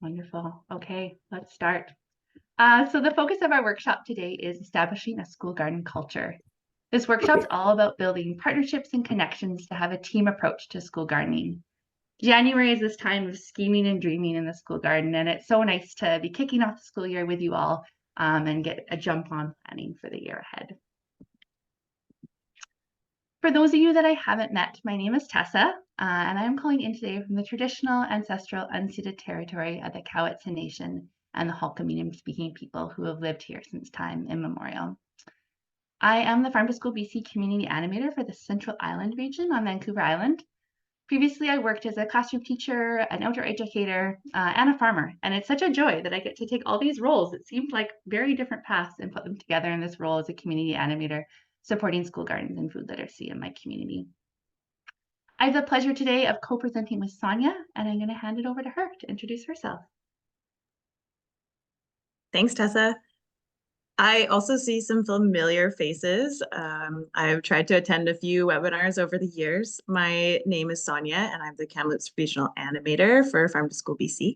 Wonderful. Okay, let's start. So the focus of our workshop today is establishing a school garden culture. This workshop's all about building partnerships and connections to have a team approach to school gardening. January is this time of scheming and dreaming in the school garden, and it's so nice to be kicking off the school year with you all and get a jump on planning for the year ahead. For those of you that I haven't met, my name is Tessa, and I am calling in today from the traditional ancestral unceded territory of the Cowichan Nation and the Halkamenim speaking people who have lived here since time immemorial. I am the Farm to School BC community animator for the Central Island region on Vancouver Island. Previously, I worked as a classroom teacher, an outdoor educator, and a farmer, and it's such a joy that I get to take all these roles. It seemed like very different paths and put them together in this role as a community animator, supporting school gardens and food literacy in my community. I have the pleasure today of co-presenting with Sonia, and I'm going to hand it over to her to introduce herself. Thanks, Tessa. I also see some familiar faces. I've tried to attend a few webinars over the years. My name is Sonia, and I'm the Kamloops Regional Animator for Farm to School BC.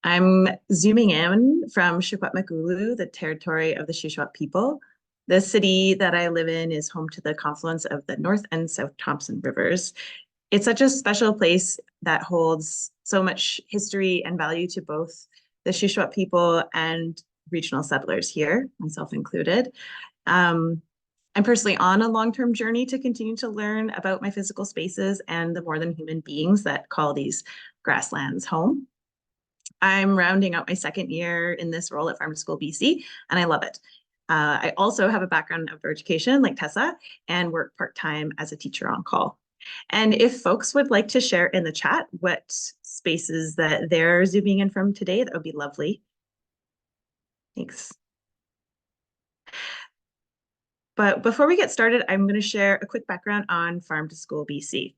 I'm zooming in from Secwepemcúlecw, the territory of the Shuswap people. The city that I live in is home to the confluence of the North and South Thompson rivers. It's such a special place that holds so much history and value to both the Shuswap people and regional settlers here, myself included. I'm personally on a long-term journey to continue to learn about my physical spaces and the more than human beings that call these grasslands home. I'm rounding out my second year in this role at Farm to School BC, and I love it. I also have a background in outdoor education like Tessa and work part-time as a teacher on call. And if folks would like to share in the chat what spaces that they're zooming in from today, that would be lovely. Thanks. But before we get started, I'm going to share a quick background on Farm to School BC.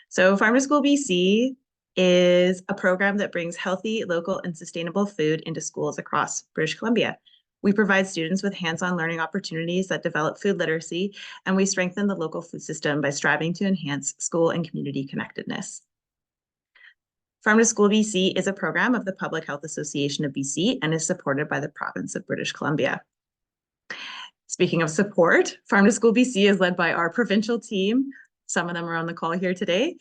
So Farm to School BC is a program that brings healthy, local, and sustainable food into schools across British Columbia. We provide students with hands-on learning opportunities that develop food literacy, and we strengthen the local food system by striving to enhance school and community connectedness. Farm to School BC is a program of the Public Health Association of BC and is supported by the province of British Columbia. Speaking of support, Farm to School BC is led by our provincial team. Some of them are on the call here today.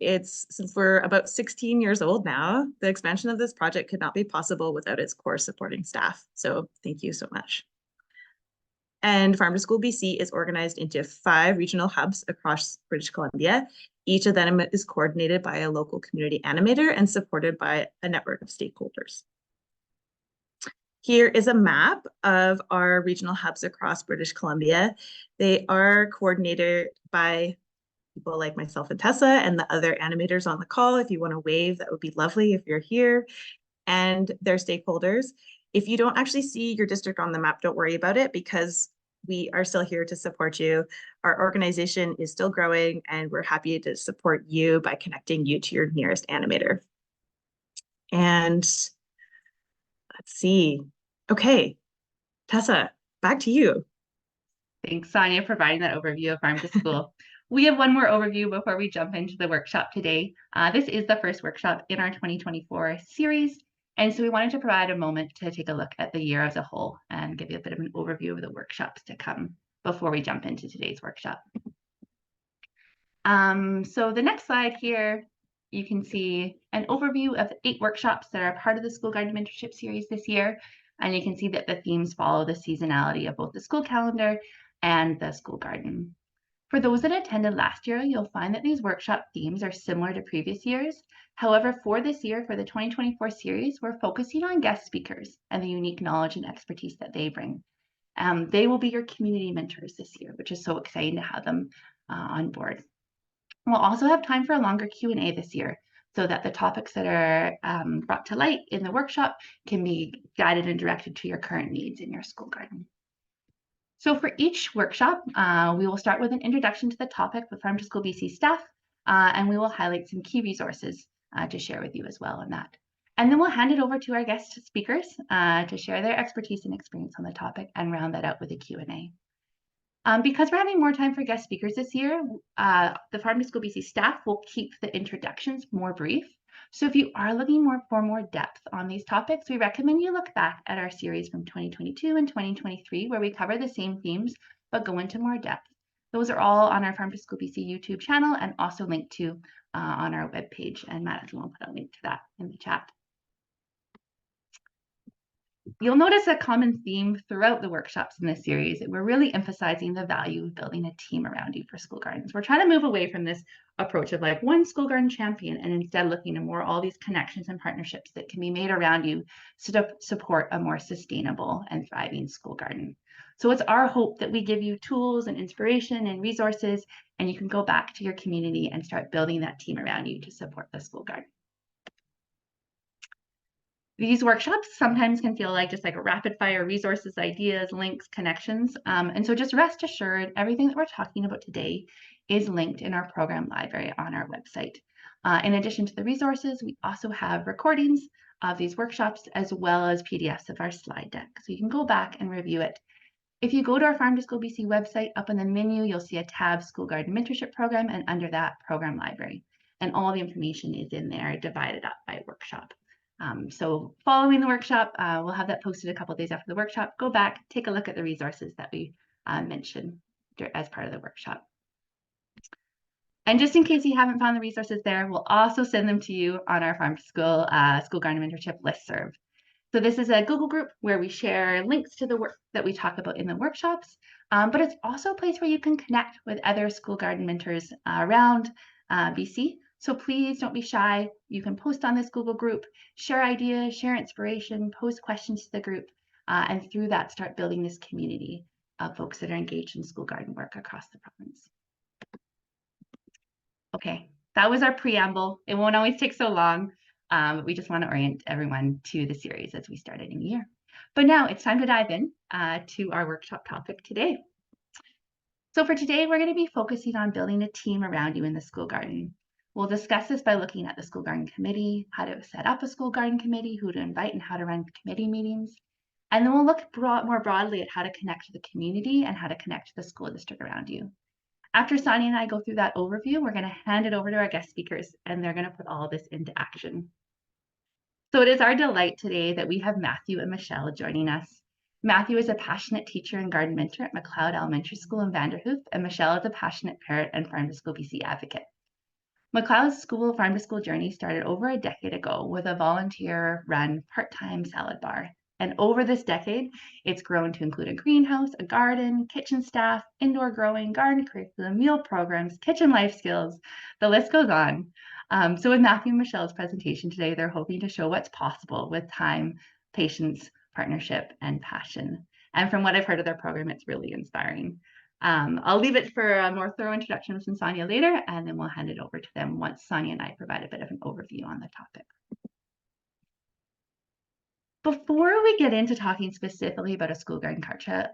Since we're about 16 years old now, the expansion of this project could not be possible without its core supporting staff. So thank you so much. And Farm to School BC is organized into 5 regional hubs across British Columbia. Each of them is coordinated by a local community animator and supported by a network of stakeholders. Here is a map of our regional hubs across British Columbia. They are coordinated by people like myself and Tessa and the other animators on the call. If you want to wave, that would be lovely if you're here, and their stakeholders. If you don't actually see your district on the map, don't worry about it because we are still here to support you. Our organization is still growing and we're happy to support you by connecting you to your nearest animator. And let's see. Okay, Tessa, back to you. Thanks, Sonia, for providing that overview of Farm to School. We have one more overview before we jump into the workshop today. This is the first workshop in our 2024 series, and so we wanted to provide a moment to take a look at the year as a whole and give you a bit of an overview of the workshops to come before we jump into today's workshop. So the next slide here, you can see an overview of the 8 workshops that are part of the School Garden Mentorship series this year. And you can see that the themes follow the seasonality of both the school calendar and the school garden. For those that attended last year, you'll find that these workshop themes are similar to previous years. However, for this year, for the 2024 series, we're focusing on guest speakers and the unique knowledge and expertise that they bring. They will be your community mentors this year, which is so exciting to have them on board. We'll also have time for a longer Q&A this year so that the topics that are brought to light in the workshop can be guided and directed to your current needs in your school garden. So for each workshop, we will start with an introduction to the topic with Farm to School BC staff, and we will highlight some key resources to share with you as well on that. And then we'll hand it over to our guest speakers to share their expertise and experience on the topic and round that out with a Q&A. Because we're having more time for guest speakers this year, the Farm to School BC staff will keep the introductions more brief So if you are looking for more depth on these topics, we recommend you look back at our series from 2022 and 2023, where we cover the same themes, but go into more depth. Those are all on our Farm to School BC YouTube channel and also linked to on our webpage. And Madison will put a link to that in the chat. You'll notice a common theme throughout the workshops in this series. We're really emphasizing the value of building a team around you for school gardens. We're trying to move away from this approach of like one school garden champion and instead looking at more all these connections and partnerships that can be made around you to support a more sustainable and thriving school garden. So it's our hope that we give you tools and inspiration and resources, and you can go back to your community and start building that team around you to support the school garden. These workshops sometimes can feel like just like a rapid fire resources, ideas, links, connections. And so just rest assured, everything that we're talking about today is linked in our program library on our website. In addition to the resources, we also have recordings of these workshops as well as PDFs of our slide deck. So you can go back and review it. If you go to our Farm to School BC website, up in the menu, you'll see a tab, School Garden Mentorship Program, and under that, Program Library. And all the information is in there, divided up by workshop. So following the workshop, we'll have that posted a couple of days after the workshop. Go back, take a look at the resources that we mentioned as part of the workshop. And just in case you haven't found the resources there, we'll also send them to you on our Farm to School School Garden Mentorship listserv. So this is a Google group where we share links to the work that we talk about in the workshops, but it's also a place where you can connect with other school garden mentors around BC. So please don't be shy. You can post on this Google group, share ideas, share inspiration, post questions to the group, and through that start building this community of folks that are engaged in school garden work across the province. Okay, that was our preamble. It won't always take so long. We just want to orient everyone to the series as we start a new year. But now it's time to dive in to our workshop topic today. So for today, we're going to be focusing on building a team around you in the school garden. We'll discuss this by looking at the school garden committee, how to set up a school garden committee, who to invite, and how to run committee meetings. And then we'll look more broadly at how to connect to the community and how to connect to the school district around you. After Sonia and I go through that overview, we're going to hand it over to our guest speakers, and they're going to put all of this into action. So it is our delight today that we have Matthew and Michelle joining us. Matthew is a passionate teacher and garden mentor at McLeod Elementary School in Vanderhoof, and Michelle is a passionate parent and Farm to School BC advocate. McLeod's school Farm to School journey started over a decade ago with a volunteer-run part-time salad bar. And over this decade, it's grown to include a greenhouse, a garden, kitchen staff, indoor growing, garden curriculum, meal programs, kitchen life skills. The list goes on. So with Matthew and Michelle's presentation today, they're hoping to show what's possible with time, patience, partnership, and passion. And from what I've heard of their program, it's really inspiring. I'll leave it for a more thorough introduction from Sonia later, and then we'll hand it over to them once Sonia and I provide a bit of an overview on the topic. Before we get into talking specifically about a school garden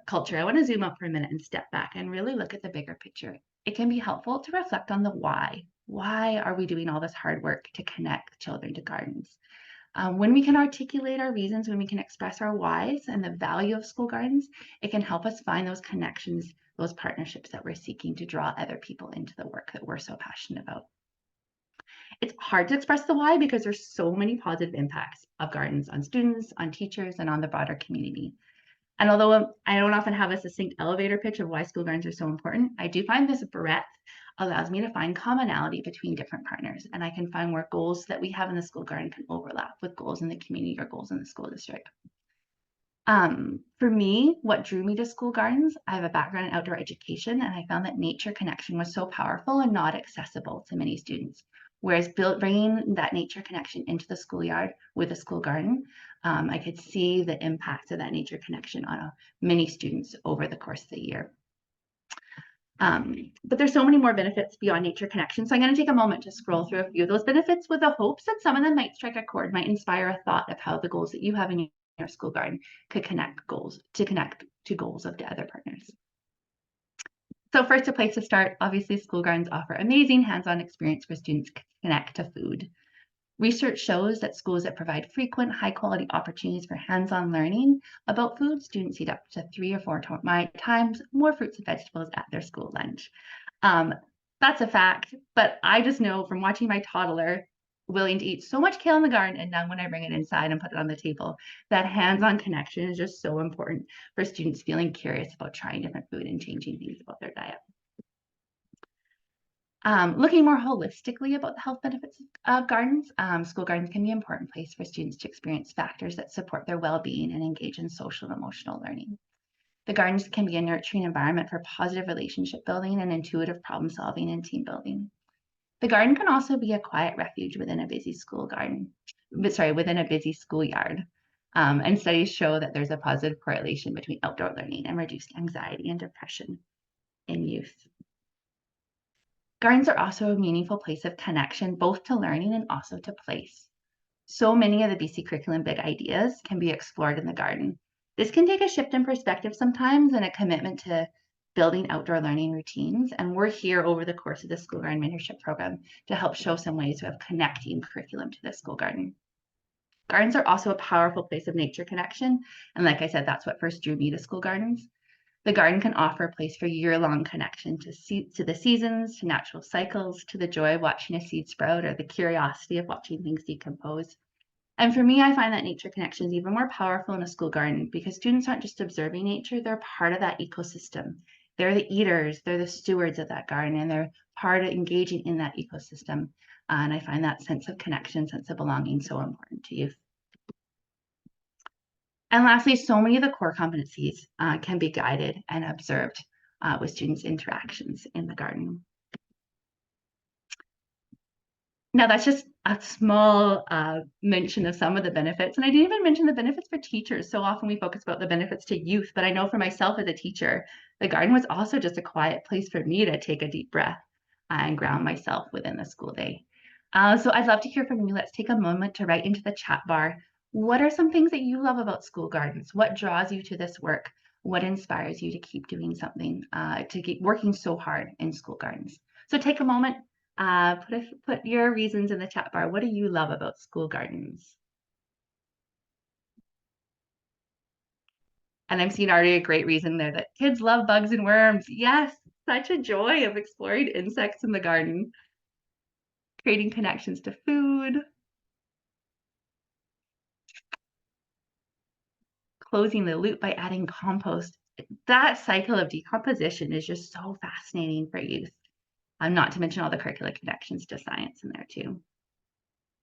culture, I want to zoom out for a minute and step back and really look at the bigger picture. It can be helpful to reflect on the why. Why are we doing all this hard work to connect children to gardens? When we can articulate our reasons, when we can express our whys and the value of school gardens, it can help us find those connections, those partnerships that we're seeking to draw other people into the work that we're so passionate about. It's hard to express the why because there's so many positive impacts of gardens on students, on teachers, and on the broader community. And although I don't often have a succinct elevator pitch of why school gardens are so important, I do find this breadth allows me to find commonality between different partners, and I can find where goals that we have in the school garden can overlap with goals in the community or goals in the school district. For me, what drew me to school gardens, I have a background in outdoor education, and I found that nature connection was so powerful and not accessible to many students. Whereas bringing that nature connection into the schoolyard with a school garden, I could see the impacts of that nature connection on many students over the course of the year. But there's so many more benefits beyond nature connection. So I'm going to take a moment to scroll through a few of those benefits with the hopes that some of them might strike a chord, might inspire a thought of how the goals that you have in your school garden could connect to goals of the other partners. So first, a place to start, obviously school gardens offer amazing hands-on experience for students to connect to food. Research shows that schools that provide frequent, high-quality opportunities for hands-on learning about food, students eat up to 3 or 4 times more fruits and vegetables at their school lunch. That's a fact, but I just know from watching my toddler willing to eat so much kale in the garden and none when I bring it inside and put it on the table. That hands-on connection is just so important for students feeling curious about trying different food and changing things about their diet. Looking more holistically about the health benefits of gardens, school gardens can be an important place for students to experience factors that support their well-being and engage in social and emotional learning. The gardens can be a nurturing environment for positive relationship building and intuitive problem solving and team building. The garden can also be a quiet refuge within a busy within a busy schoolyard. And studies show that there's a positive correlation between outdoor learning and reduced anxiety and depression in youth. Gardens are also a meaningful place of connection, both to learning and also to place. So many of the BC curriculum big ideas can be explored in the garden. This can take a shift in perspective sometimes and a commitment to building outdoor learning routines. And we're here over the course of the School Garden Mentorship Program to help show some ways of connecting curriculum to the school garden. Gardens are also a powerful place of nature connection. And like I said, that's what first drew me to school gardens. The garden can offer a place for year-long connection to the seasons, to natural cycles, to the joy of watching a seed sprout or the curiosity of watching things decompose. And for me, I find that nature connection is even more powerful in a school garden because students aren't just observing nature, they're part of that ecosystem. They're the eaters, they're the stewards of that garden, and they're part of engaging in that ecosystem. And I find that sense of connection, sense of belonging so important to youth. And lastly, so many of the core competencies can be guided and observed with students' interactions in the garden. Now, that's just a small mention of some of the benefits. And I didn't even mention the benefits for teachers. So often we focus about the benefits to youth, but I know for myself as a teacher, the garden was also just a quiet place for me to take a deep breath and ground myself within the school day. So I'd love to hear from you. Let's take a moment to write into the chat bar. What are some things that you love about school gardens? What draws you to this work? What inspires you to keep doing something, to keep working so hard in school gardens? So take a moment, put your reasons in the chat bar. What do you love about school gardens? And I'm seeing already a great reason there that kids love bugs and worms. Yes, such a joy of exploring insects in the garden, creating connections to food, closing the loop by adding compost. That cycle of decomposition is just so fascinating for youth. Not to mention all the curricular connections to science in there too.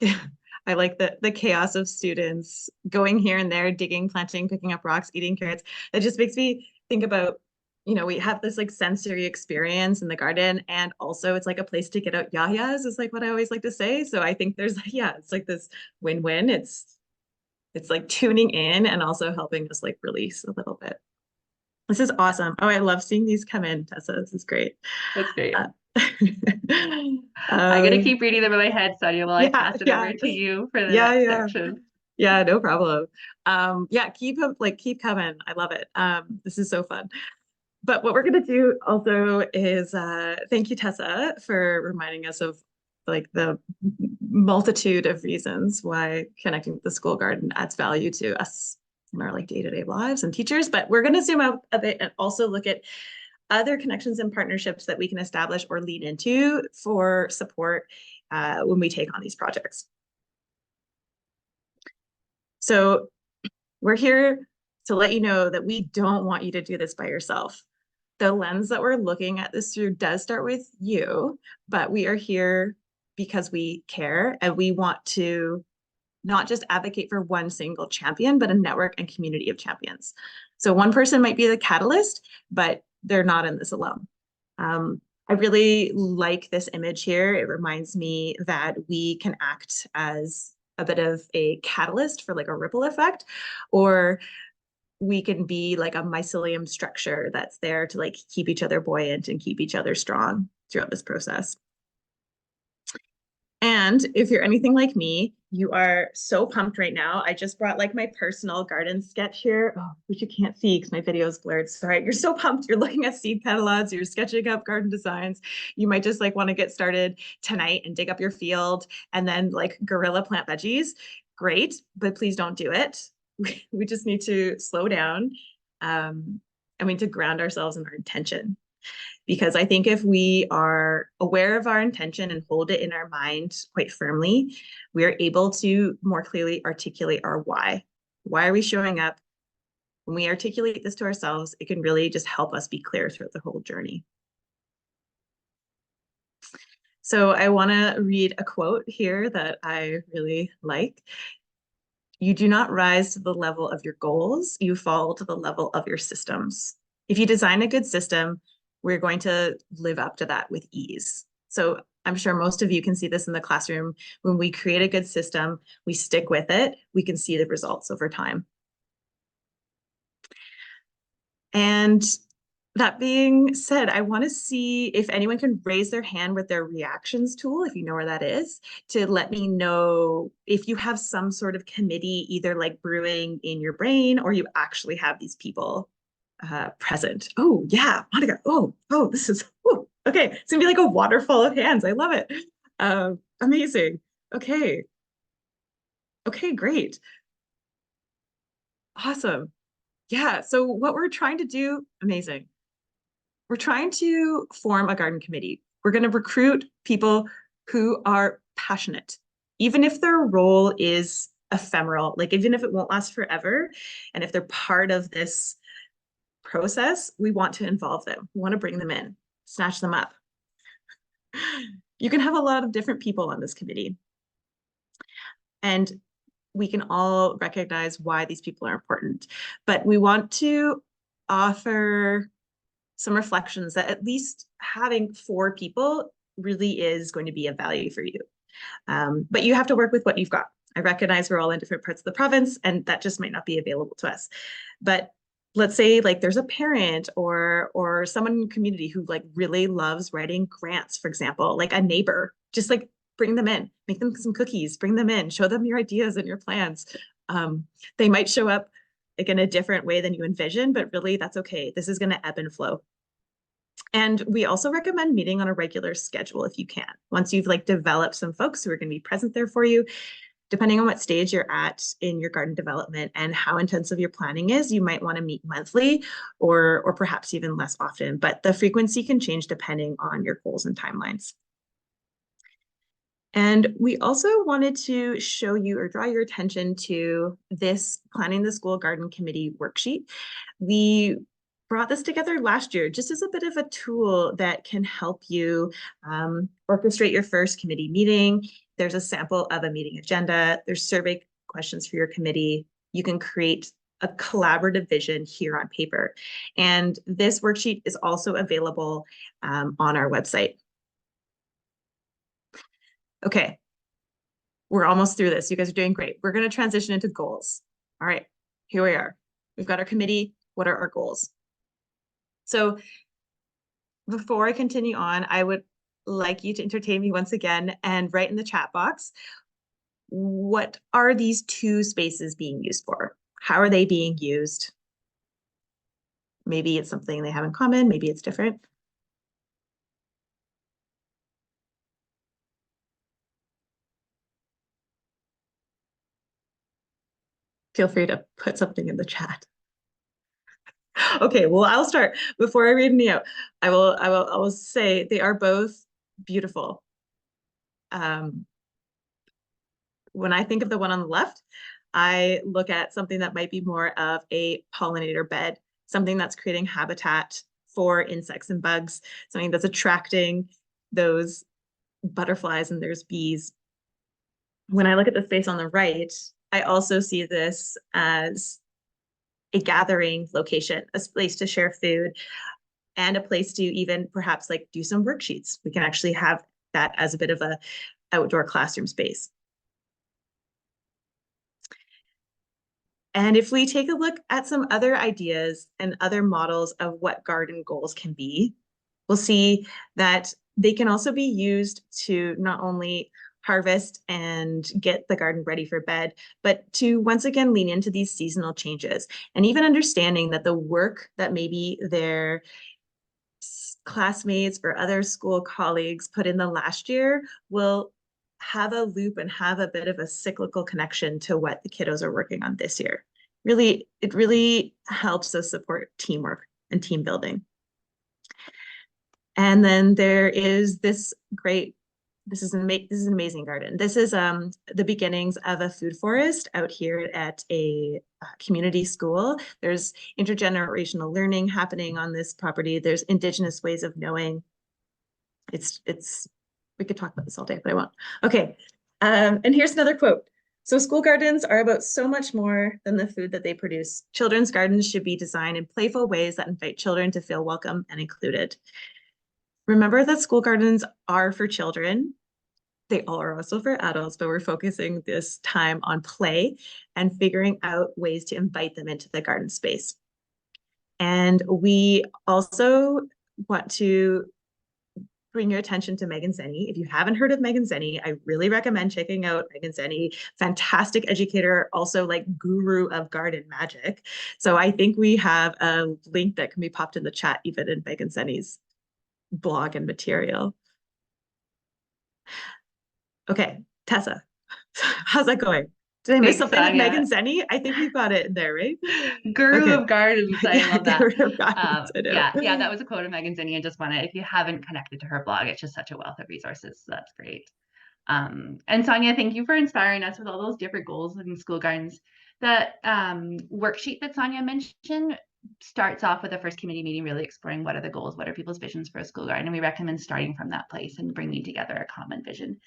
Yeah, I like the chaos of students going here and there, digging, planting, picking up rocks, eating carrots. It just makes me think about, we have this like sensory experience in the garden, and also it's like a place to get out yayas is like what I always like to say. So I think there's it's like this win-win. It's like tuning in and also helping us like release a little bit. This is awesome. Oh, I love seeing these come in, Tessa. This is great. That's great. I'm gonna keep reading them in my head, Sonia, while I pass it over to you for the next section. Yeah, no problem. Keep coming. I love it. This is so fun. But what we're gonna do also is thank you, Tessa, for reminding us of like the multitude of reasons why connecting with the school garden adds value to us in our like day-to-day lives and teachers. But we're going to zoom out a bit and also look at other connections and partnerships that we can establish or lean into for support when we take on these projects. So we're here to let you know that we don't want you to do this by yourself. The lens that we're looking at this through does start with you, but we are here because we care and we want to not just advocate for one single champion, but a network and community of champions. So one person might be the catalyst, but they're not in this alone. I really like this image here. It reminds me that we can act as a bit of a catalyst for like a ripple effect, or we can be like a mycelium structure that's there to like keep each other buoyant and keep each other strong throughout this process. And if you're anything like me, you are so pumped right now. I just brought like my personal garden sketch here, which you can't see because my video is blurred. Sorry, you're so pumped. You're looking at seed catalogs, you're sketching up garden designs. You might just like want to get started tonight and dig up your field and then like guerrilla plant veggies. Great, but please don't do it. We just need to slow down. And we need to ground ourselves in our intention. Because I think if we are aware of our intention and hold it in our mind quite firmly, we are able to more clearly articulate our why. Why are we showing up? When we articulate this to ourselves, it can really just help us be clear throughout the whole journey. So I want to read a quote here that I really like. You do not rise to the level of your goals, you fall to the level of your systems. If you design a good system, we're going to live up to that with ease. So I'm sure most of you can see this in the classroom. When we create a good system, we stick with it, we can see the results over time. And that being said, I want to see if anyone can raise their hand with their reactions tool, if you know where that is, to let me know if you have some sort of committee, either like brewing in your brain or you actually have these people present. Oh, yeah, Monica. Oh, this is, okay. It's gonna be like a waterfall of hands. I love it. Amazing. Okay. Okay, great. Awesome. Yeah. So what we're trying to do, amazing. We're trying to form a garden committee. We're going to recruit people who are passionate, even if their role is ephemeral, like even if it won't last forever. And if they're part of this process, we want to involve them. We want to bring them in, snatch them up. You can have a lot of different people on this committee. And we can all recognize why these people are important. But we want to offer some reflections that at least having 4 people really is going to be of value for you. But you have to work with what you've got. I recognize we're all in different parts of the province and that just might not be available to us. But let's say like there's a parent or someone in the community who like really loves writing grants, for example, like a neighbor, just like bring them in, make them some cookies, bring them in, show them your ideas and your plans. They might show up like in a different way than you envision, but really that's okay. This is going to ebb and flow. And we also recommend meeting on a regular schedule if you can. Once you've like developed some folks who are going to be present there for you, depending on what stage you're at in your garden development and how intensive your planning is, you might want to meet monthly or perhaps even less often, but the frequency can change depending on your goals and timelines. And we also wanted to show you or draw your attention to this Planning the School Garden Committee worksheet. We brought this together last year just as a bit of a tool that can help you orchestrate your first committee meeting. There's a sample of a meeting agenda. There's survey questions for your committee. You can create a collaborative vision here on paper. And this worksheet is also available on our website. Okay, we're almost through this. You guys are doing great. We're going to transition into goals. All right, here we are. We've got our committee. What are our goals? So before I continue on, I would like you to entertain me once again and write in the chat box, what are these 2 spaces being used for? How are they being used? Maybe it's something they have in common. Maybe it's different. Feel free to put something in the chat. Okay, well, I'll start. Before I read any out, I will say they are both beautiful. When I think of the one on the left, I look at something that might be more of a pollinator bed, something that's creating habitat for insects and bugs, something that's attracting those butterflies and there's bees. When I look at the space on the right, I also see this as a gathering location, a place to share food, and a place to even perhaps like do some worksheets. We can actually have that as a bit of a outdoor classroom space. And if we take a look at some other ideas and other models of what garden goals can be, we'll see that they can also be used to not only harvest and get the garden ready for bed, but to once again lean into these seasonal changes and even understanding that the work that maybe their classmates or other school colleagues put in the last year will have a loop and have a bit of a cyclical connection to what the kiddos are working on this year. Really, it really helps us support teamwork and team building. And then there is this great, this is an amazing garden. This is the beginnings of a food forest out here at a community school. There's intergenerational learning happening on this property. There's Indigenous ways of knowing. We could talk about this all day, but I won't. Okay, and here's another quote. So school gardens are about so much more than the food that they produce. Children's gardens should be designed in playful ways that invite children to feel welcome and included. Remember that school gardens are for children. They are also for adults, but we're focusing this time on play and figuring out ways to invite them into the garden space. And we also want to bring your attention to Megan Zenny. If you haven't heard of Megan Zenny, I really recommend checking out Megan Zenny. Fantastic educator, also like guru of garden magic. So I think we have a link that can be popped in the chat, even in Megan Zenny's blog and material. Okay, Tessa, how's that going? Did I miss something with Megan Zenny? I think we've got it in there, right? Guru of Gardens. I love that. Guru of Gardens, I know. Yeah, that was a quote of Megan Zenny. I just want to, if you haven't connected to her blog, it's just such a wealth of resources. So that's great. And Sonia, thank you for inspiring us with all those different goals in school gardens. That worksheet that Sonia mentioned starts off with the first committee meeting, really exploring what are the goals, what are people's visions for a school garden. And we recommend starting from that place and bringing together a common vision.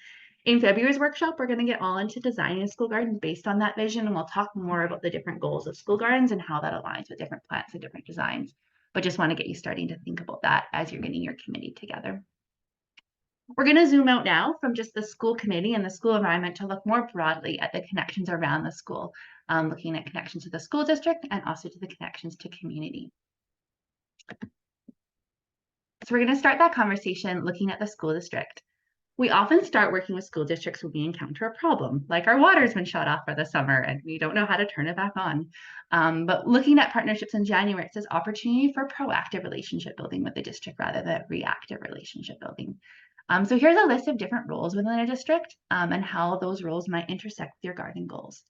In February's workshop, we're going to get all into designing a school garden based on that vision, and we'll talk more about the different goals of school gardens and how that aligns with different plants and different designs. But just want to get you starting to think about that as you're getting your committee together. We're going to zoom out now from just the school committee and the school environment to look more broadly at the connections around the school, looking at connections to the school district and also to the connections to community. So we're going to start that conversation looking at the school district. We often start working with school districts when we encounter a problem, like our water's been shut off for the summer and we don't know how to turn it back on. But looking at partnerships in January, it says opportunity for proactive relationship building with the district rather than reactive relationship building. So here's a list of different roles within a district and how those roles might intersect with your garden goals.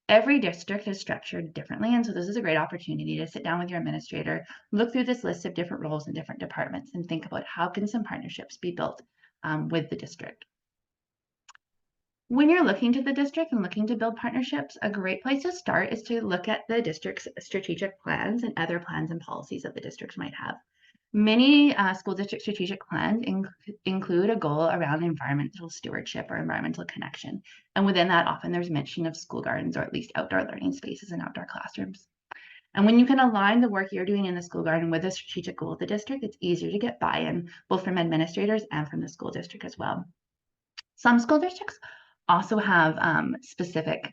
Every district is structured differently, and so this is a great opportunity to sit down with your administrator, look through this list of different roles in different departments, and think about how can some partnerships be built with the district. When you're looking to the district and looking to build partnerships, a great place to start is to look at the district's strategic plans and other plans and policies that the district might have. Many school district strategic plans include a goal around environmental stewardship or environmental connection. And within that, often there's mention of school gardens or at least outdoor learning spaces and outdoor classrooms. And when you can align the work you're doing in the school garden with a strategic goal of the district, it's easier to get buy-in, both from administrators and from the school district as well. Some school districts also have specific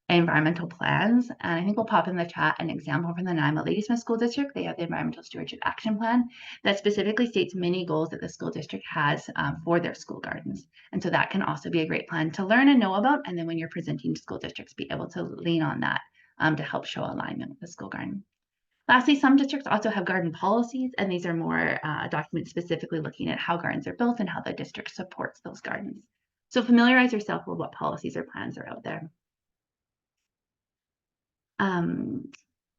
environmental plans. And I think we'll pop in the chat an example from the Naima Ladysmith School District. They have the Environmental Stewardship Action Plan that specifically states many goals that the school district has for their school gardens. And so that can also be a great plan to learn and know about. And then when you're presenting to school districts, be able to lean on that to help show alignment with the school garden. Lastly, some districts also have garden policies, and these are more documents specifically looking at how gardens are built and how the district supports those gardens. So familiarize yourself with what policies or plans are out there.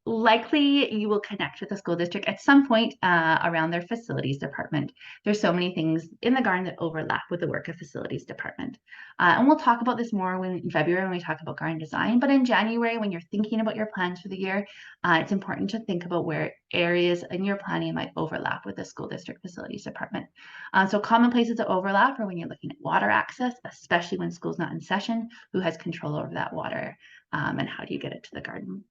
Likely you will connect with the school district at some point around their facilities department. There's so many things in the garden that overlap with the work of facilities department. And we'll talk about this more in February when we talk about garden design, but in January when you're thinking about your plans for the year, it's important to think about where areas in your planning might overlap with the school district facilities department. So common places that overlap are when you're looking at water access, especially when school's not in session, who has control over that water and how do you get it to the garden.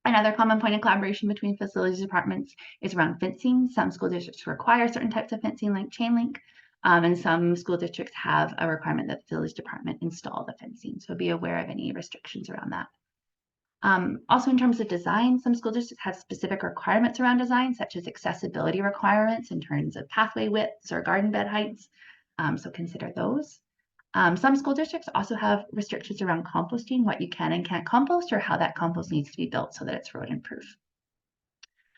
Another common point of collaboration between facilities departments is around fencing. Some school districts require certain types of fencing like chain link, and some school districts have a requirement that the facilities department install the fencing. So be aware of any restrictions around that. Also in terms of design, some school districts have specific requirements around design, such as accessibility requirements in terms of pathway widths or garden bed heights. So consider those. Some school districts also have restrictions around composting, what you can and can't compost, or how that compost needs to be built so that it's rodent proof.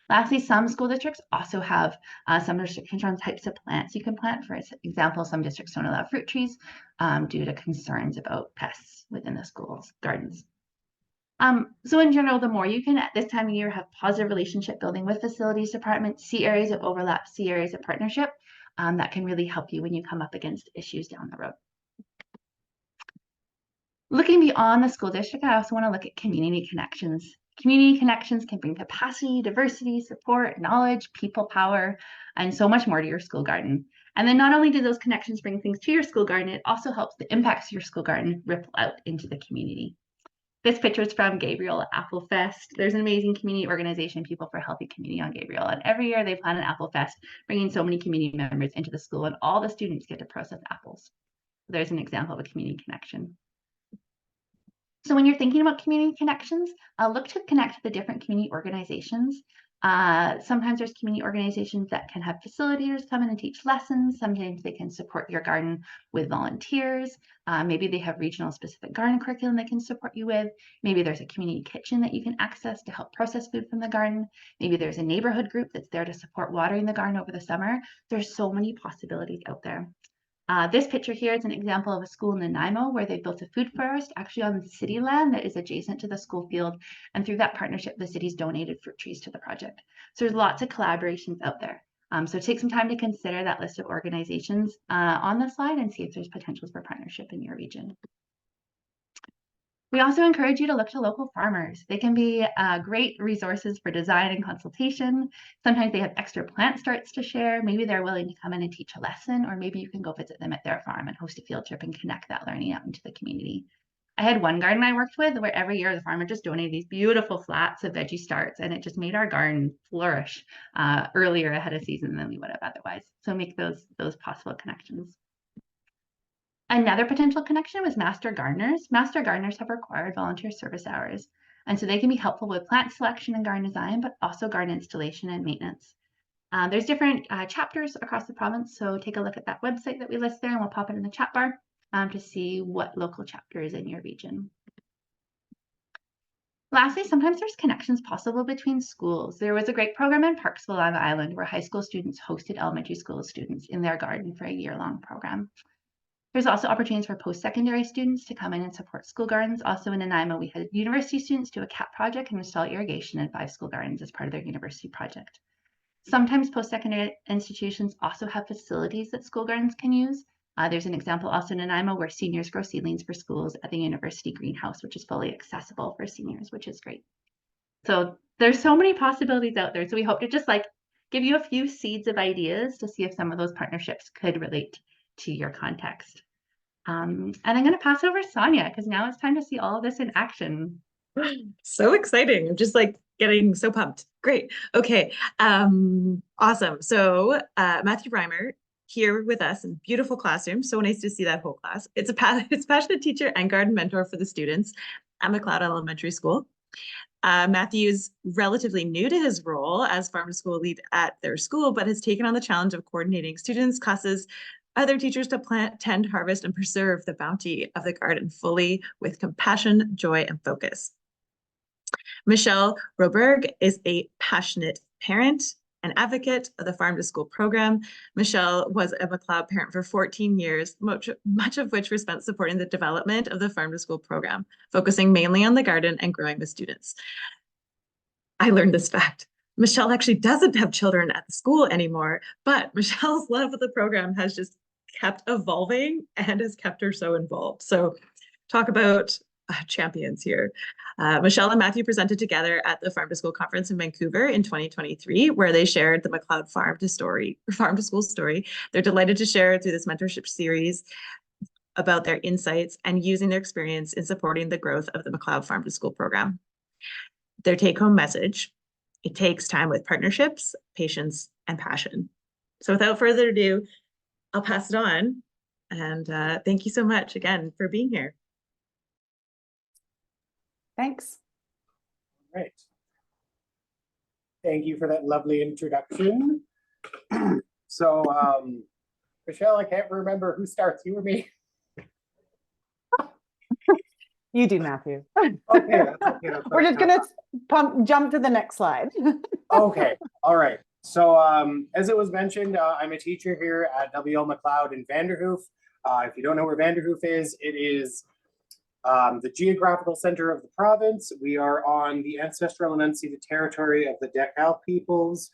Lastly, some school districts also have some restrictions on types of plants you can plant. For example, some districts don't allow fruit trees due to concerns about pests within the school's gardens. So in general, the more you can at this time of year have positive relationship building with facilities departments, see areas of overlap, see areas of partnership, that can really help you when you come up against issues down the road. Looking beyond the school district, I also want to look at community connections. Community connections can bring capacity, diversity, support, knowledge, people power, and so much more to your school garden. And then not only do those connections bring things to your school garden, it also helps the impacts of your school garden ripple out into the community. This picture is from Gabriel at Apple Fest. There's an amazing community organization, People for Healthy Community on Gabriel. And every year they plan an Apple Fest, bringing so many community members into the school, and all the students get to process apples. There's an example of a community connection. So when you're thinking about community connections, look to connect to the different community organizations. Sometimes there's community organizations that can have facilitators come in and teach lessons. Sometimes they can support your garden with volunteers. Maybe they have regional specific garden curriculum they can support you with. Maybe there's a community kitchen that you can access to help process food from the garden. Maybe there's a neighborhood group that's there to support watering the garden over the summer. There's so many possibilities out there. This picture here is an example of a school in Nanaimo where they built a food forest actually on the city land that is adjacent to the school field. And through that partnership, the city's donated fruit trees to the project. So there's lots of collaborations out there. So take some time to consider that list of organizations on the slide and see if there's potentials for partnership in your region. We also encourage you to look to local farmers. They can be great resources for design and consultation. Sometimes they have extra plant starts to share. Maybe they're willing to come in and teach a lesson, or maybe you can go visit them at their farm and host a field trip and connect that learning out into the community. I had one garden I worked with where every year the farmer just donated these beautiful flats of veggie starts, and it just made our garden flourish earlier ahead of season than we would have otherwise. So make those possible connections. Another potential connection was master gardeners. Master gardeners have required volunteer service hours, and so they can be helpful with plant selection and garden design, but also garden installation and maintenance. There's different chapters across the province, so take a look at that website that we list there, and we'll pop it in the chat bar to see what local chapter is in your region. Lastly, sometimes there's connections possible between schools. There was a great program in Parksville on the island where high school students hosted elementary school students in their garden for a year-long program. There's also opportunities for post-secondary students to come in and support school gardens. Also in Nanaimo, we had university students do a CAP project and install irrigation in 5 school gardens as part of their university project. Sometimes post-secondary institutions also have facilities that school gardens can use. There's an example also in Nanaimo where seniors grow seedlings for schools at the university greenhouse, which is fully accessible for seniors, which is great. So there's so many possibilities out there. So we hope to just give you a few seeds of ideas to see if some of those partnerships could relate to your context. And I'm going to pass it over to Sonia because now it's time to see all of this in action. So exciting. I'm just getting so pumped. Great. Okay. Awesome. So Matthew Reimer here with us in beautiful classroom. So nice to see that whole class. It's a passionate teacher and garden mentor for the students at McLeod Elementary School. Matthew's relatively new to his role as farm to school lead at their school, but has taken on the challenge of coordinating students, classes, other teachers to plant, tend, harvest, and preserve the bounty of the garden fully with compassion, joy, and focus. Michelle Roberge is a passionate parent and advocate of the Farm to School program. Michelle was a McLeod parent for 14 years, much of which was spent supporting the development of the Farm to School program, focusing mainly on the garden and growing with students. I learned this fact. Michelle actually doesn't have children at the school anymore, but Michelle's love of the program has just kept evolving and has kept her so involved. So talk about champions here. Michelle and Matthew presented together at the Farm to School conference in Vancouver in 2023, where they shared the McLeod Farm to School story. They're delighted to share through this mentorship series about their insights and using their experience in supporting the growth of the McLeod Farm to School program. Their take-home message: it takes time with partnerships, patience, and passion. So without further ado, I'll pass it on. And thank you so much again for being here. Thanks. Right. Thank you for that lovely introduction. So, Michelle, I can't remember who starts, you or me? You do, Matthew. Okay, that's okay. We're just gonna jump to the next slide. Okay, all right. So as it was mentioned, I'm a teacher here at WL McLeod in Vanderhoof. If you don't know where Vanderhoof is, it is the geographical center of the province. We are on the ancestral and unceded territory of the Decal peoples,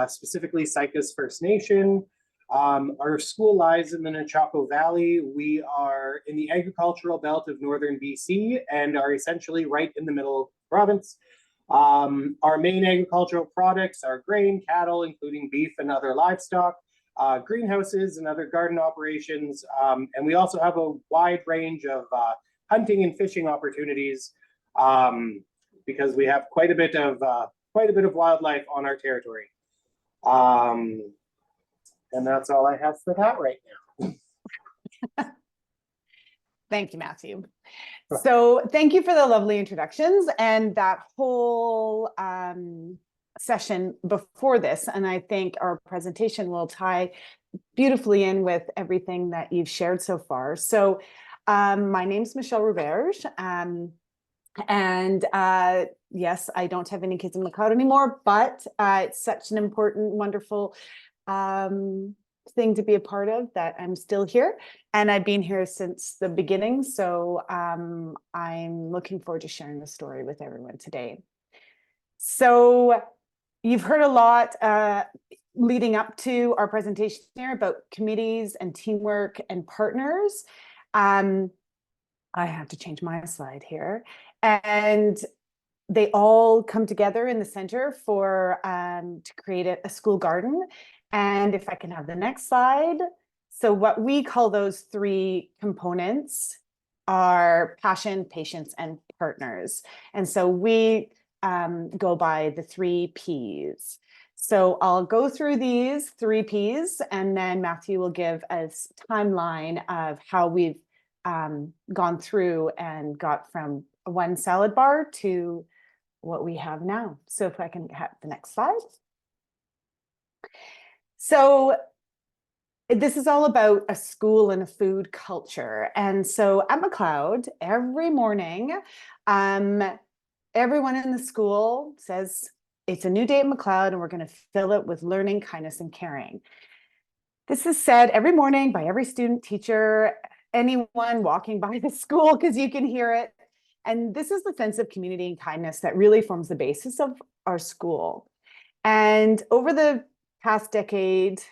specifically Sycus First Nation. Our school lies in the Nechako Valley. We are in the agricultural belt of northern BC and are essentially right in the middle of the province. Our main agricultural products are grain, cattle, including beef and other livestock, greenhouses and other garden operations. And we also have a wide range of hunting and fishing opportunities because we have quite a bit of wildlife on our territory. And that's all I have for that right now. Thank you, Matthew. So thank you for the lovely introductions and that whole session before this. And I think our presentation will tie beautifully in with everything that you've shared so far. So my name's Michelle Roberge. And yes, I don't have any kids in McLeod anymore, but it's such an important, wonderful thing to be a part of that I'm still here. And I've been here since the beginning. So I'm looking forward to sharing the story with everyone today. So you've heard a lot leading up to our presentation here about committees and teamwork and partners. I have to change my slide here. And they all come together in the center for to create a school garden. And if I can have the next slide. So what we call those three components are passion, patience, and partners. And so we go by the 3 Ps. So I'll go through these 3 Ps and then Matthew will give us a timeline of how we've gone through and got from 1 salad bar to what we have now. So if I can have the next slide. So this is all about a school and a food culture. And so at McLeod, every morning, everyone in the school says, it's a new day at McLeod and we're going to fill it with learning, kindness, and caring. This is said every morning by every student, teacher, anyone walking by the school, because you can hear it. And this is the sense of community and kindness that really forms the basis of our school. And over the past decade,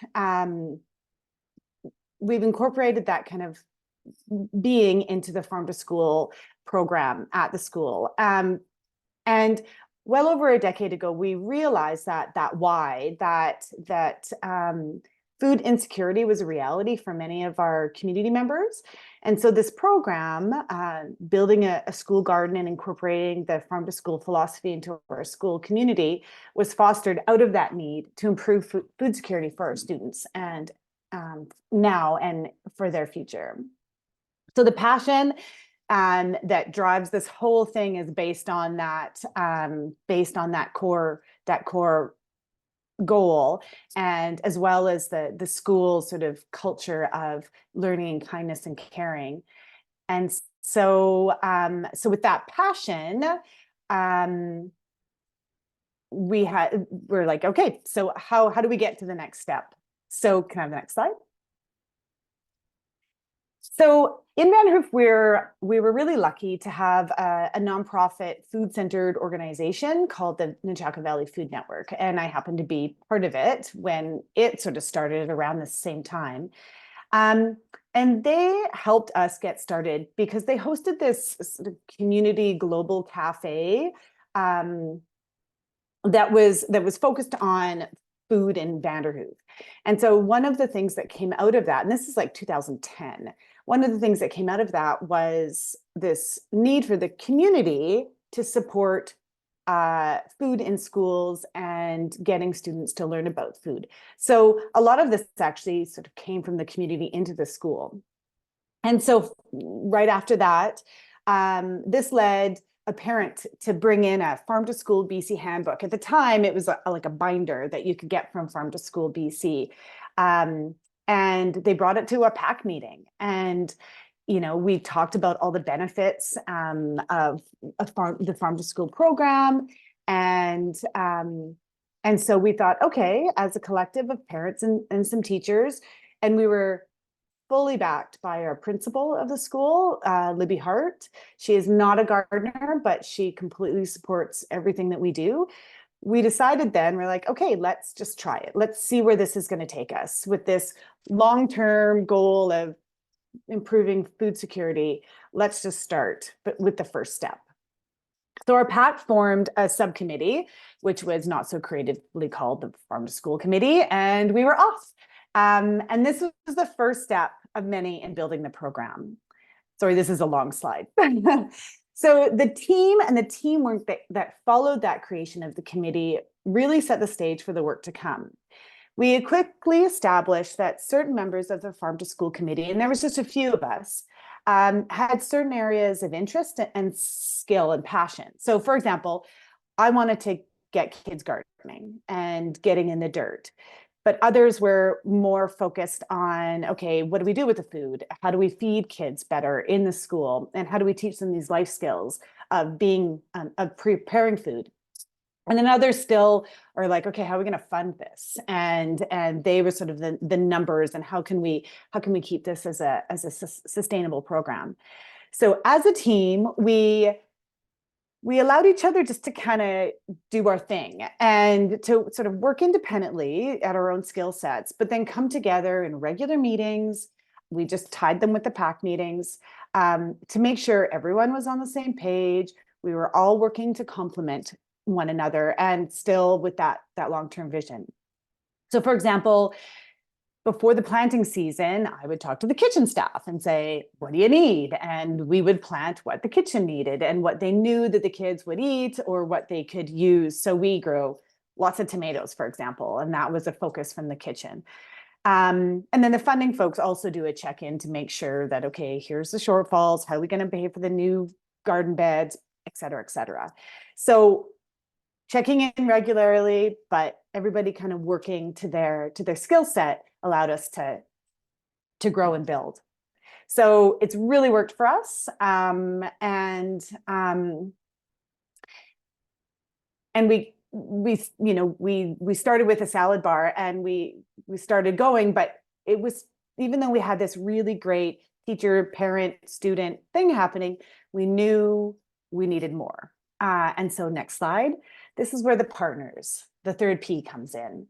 we've incorporated that kind of being into the farm to school program at the school. And well over a decade ago, we realized that food insecurity was a reality for many of our community members. And so this program, building a school garden and incorporating the farm to school philosophy into our school community, was fostered out of that need to improve food security for our students and now and for their future. So the passion that drives this whole thing is based on that core goal, and as well as the school sort of culture of learning, kindness, and caring. And so with that passion, we're like, okay, so how do we get to the next step? So can I have the next slide? So in Vanderhoof, we were really lucky to have a nonprofit food-centered organization called the Nechako Valley Food Network. And I happened to be part of it when it sort of started around the same time. And they helped us get started because they hosted this sort of community global cafe that was focused on food in Vanderhoof. And so one of the things that came out of that, and this is like 2010, one of the things that came out of that was this need for the community to support food in schools and getting students to learn about food. So a lot of this actually sort of came from the community into the school. And so right after that, this led a parent to bring in a Farm to School BC handbook. At the time, it was like a binder that you could get from Farm to School BC. And they brought it to a PAC meeting. And, you know, we talked about all the benefits of the Farm to School program. And so we thought, okay, as a collective of parents and some teachers, and we were fully backed by our principal of the school, Libby Hart. She is not a gardener, but she completely supports everything that we do. we decided then, we're like, okay, let's just try it. Let's see where this is going to take us with this long-term goal of improving food security. Let's just start with the first step. So our PAC formed a subcommittee, which was not so creatively called the Farm to School Committee, and we were off. And this was the first step of many in building the program. Sorry, this is a long slide. So the team and the teamwork that followed that creation of the committee really set the stage for the work to come. We quickly established that certain members of the Farm to School Committee, and there was just a few of us, had certain areas of interest and skill and passion. So for example, I wanted to get kids gardening and getting in the dirt. But others were more focused on, okay, what do we do with the food? How do we feed kids better in the school? And how do we teach them these life skills of being, of preparing food? And then others still are like, okay, how are we going to fund this? And they were sort of the numbers and how can we keep this as a sustainable program? So as a team, we allowed each other just to kind of do our thing and to sort of work independently at our own skill sets, but then come together in regular meetings. We just tied them with the PAC meetings to make sure everyone was on the same page. We were all working to complement one another and still with that long-term vision. So for example, before the planting season, I would talk to the kitchen staff and say, what do you need? And we would plant what the kitchen needed and what they knew that the kids would eat or what they could use. So we grow lots of tomatoes, for example, and that was a focus from the kitchen. And then the funding folks also do a check-in to make sure that, okay, here's the shortfalls, how are we going to pay for the new garden beds, et cetera, et cetera. So checking in regularly, but everybody kind of working to their skill set allowed us to grow and build. So it's really worked for us. And we started with a salad bar and we started going, but it was, even though we had this really great teacher, parent, student thing happening, we knew we needed more. And so next slide, this is where the partners, the third P comes in.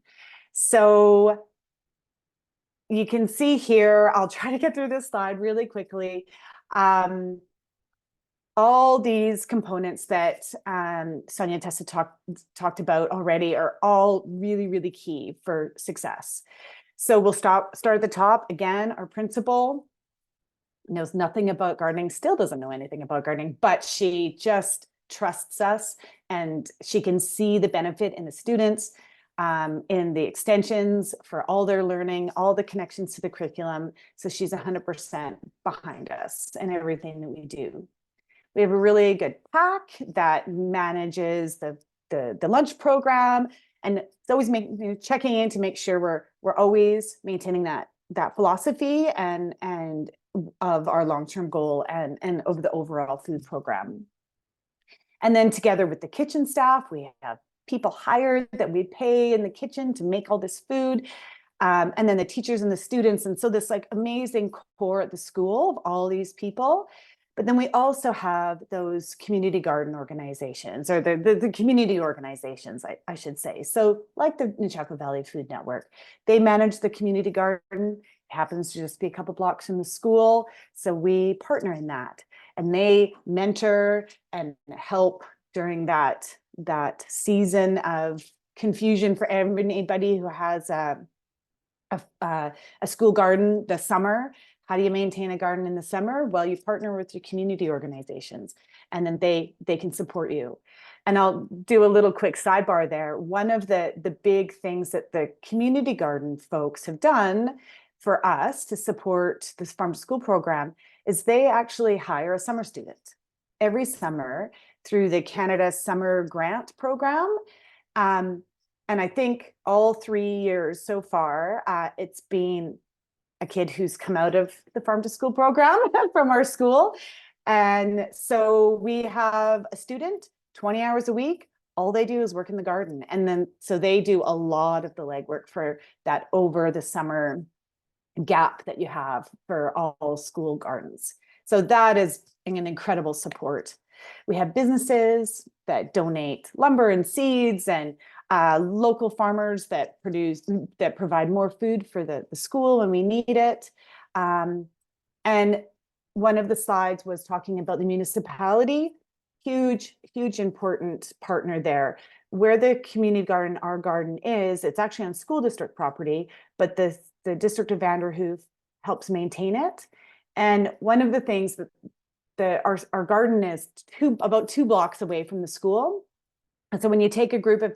So you can see here, I'll try to get through this slide really quickly. All these components that Sonia and Tessa talked about already are all really, really key for success. So we'll start at the top. Again, our principal knows nothing about gardening, still doesn't know anything about gardening, but she just trusts us and she can see the benefit in the students, in the extensions for all their learning, all the connections to the curriculum. So she's 100% behind us and everything that we do. We have a really good PAC that manages the lunch program, and it's always checking in to make sure we're always maintaining that philosophy and of our long-term goal and of the overall food program. And then together with the kitchen staff, we have people hired that we pay in the kitchen to make all this food. And then the teachers and the students. And so this like amazing core at the school of all these people. But then we also have those community garden organizations, or the community organizations, I should say. So like the Nechako Valley Food Network, they manage the community garden. It happens to just be a couple blocks from the school. So we partner in that. And they mentor and help during that season of confusion for anybody who has a school garden this summer. How do you maintain a garden in the summer? Well, you partner with your community organizations, and then they can support you. And I'll do a little quick sidebar there. One of the big things that the community garden folks have done for us to support this farm to school program is they actually hire a summer student every summer through the Canada Summer Grant Program. And I think all 3 years so far, it's been a kid who's come out of the farm to school program from our school. And so we have a student 20 hours a week. All they do is work in the garden. And then, so they do a lot of the legwork for that over the summer gap that you have for all school gardens. So that is an incredible support. We have businesses that donate lumber and seeds, and local farmers that provide more food for the school when we need it. And one of the slides was talking about the municipality, huge important partner there. Where the community garden, our garden is, it's actually on school district property, but the district of Vanderhoof helps maintain it. And one of the things that our garden is about 2 blocks away from the school. And so when you take a group of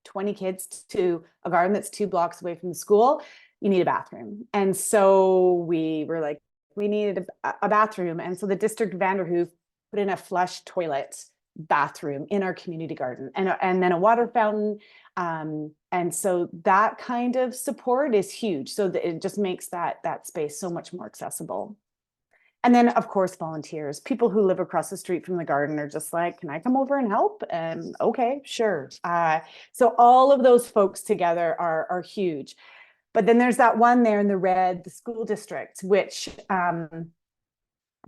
20 kids to a garden that's 2 blocks away from the school, you need a bathroom. And so we were like, we needed a bathroom. And so the district of Vanderhoof put in a flush toilet bathroom in our community garden, and then a water fountain. And so that kind of support is huge. So that it just makes that space so much more accessible. And then, of course, volunteers, people who live across the street from the garden are just like, can I come over and help? And okay, sure. So all of those folks together are huge. But then there's that one there in the red, the school district, which